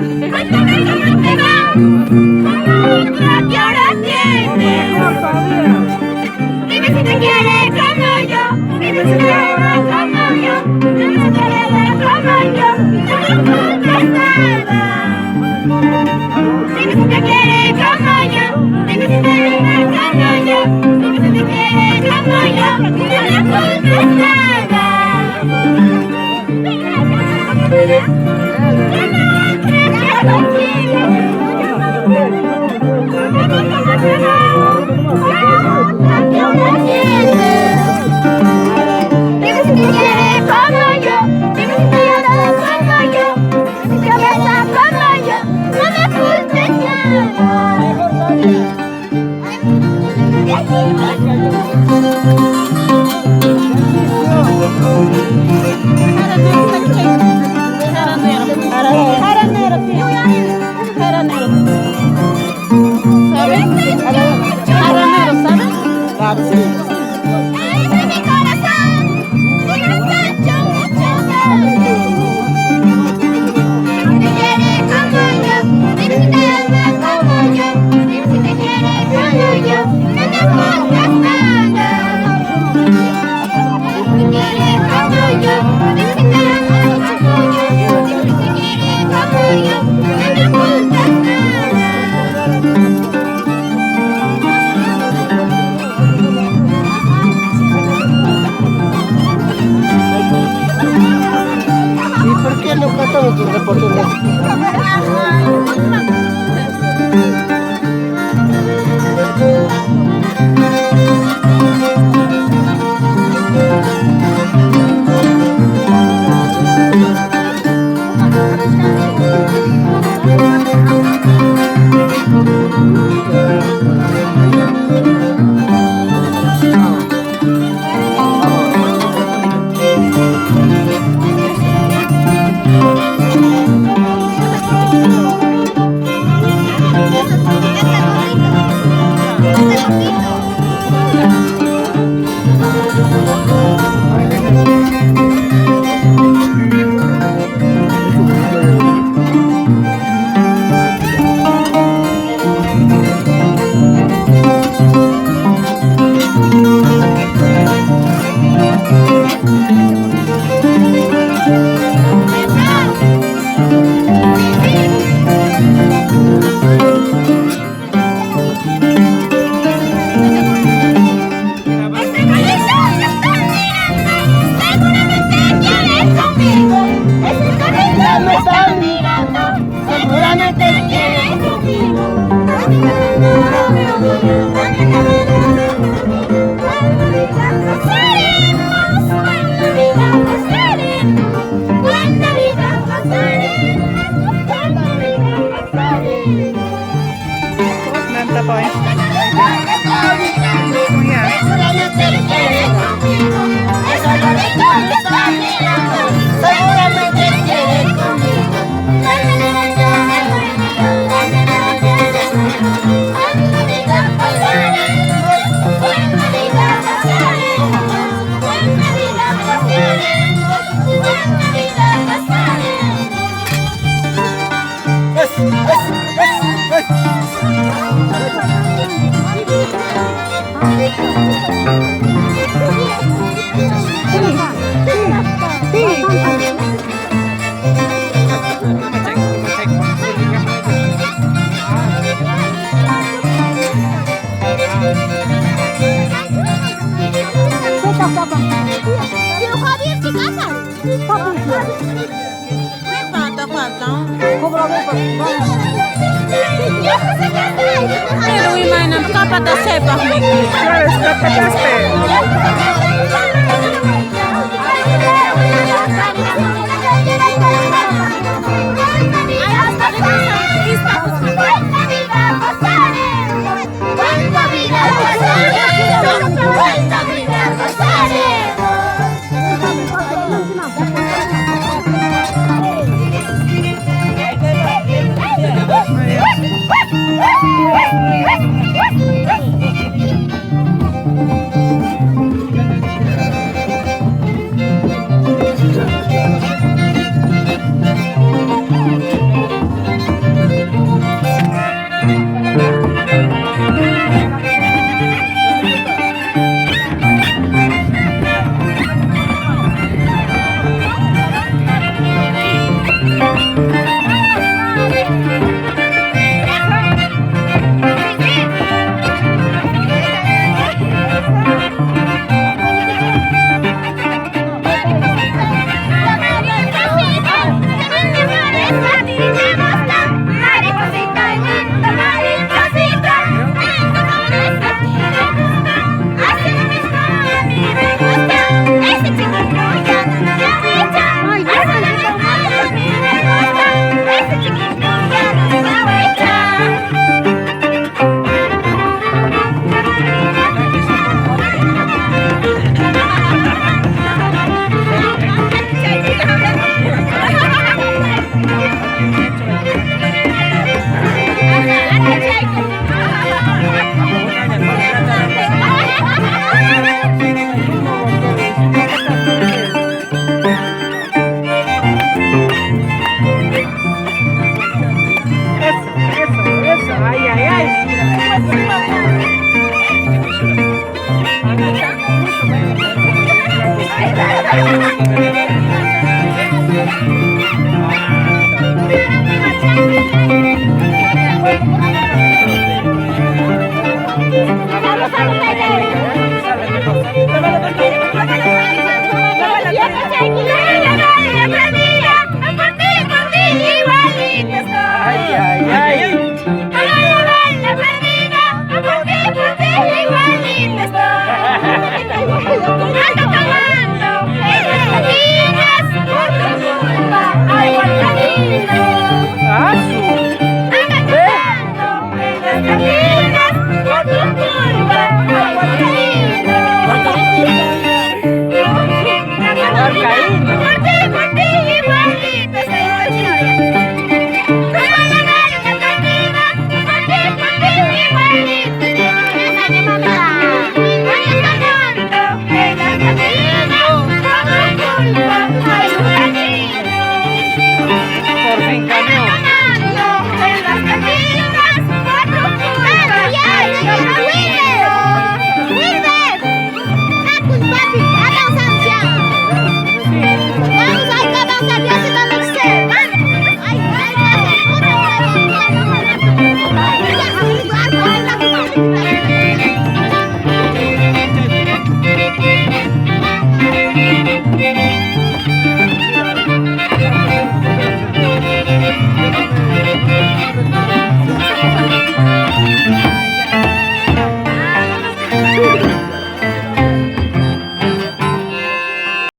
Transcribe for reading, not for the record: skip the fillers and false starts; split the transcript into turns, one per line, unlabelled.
Cuéntame cómo te va, cómo otra que ahora tienes. Dime si te quieres como yo, dime si te amas como yo, dime si te quieres como yo, no me ocultes nada. Dime si te quieres como yo, dime si te amas como yo, dime si te quieres como yo, no me ocultes nada.
Pero imaginan kapat na sepak Miki.
Yes, kapat
me gusta. Mariposita linda, mariposita, en tus flores a ti me gusta. Así lo mismo a mí me gusta. Ese chiquito ya no me aguita. Así lo mismo a mí me gusta. Ese chiquito ya no me aguita.
Eso. Ay, ay, ay.
Ay,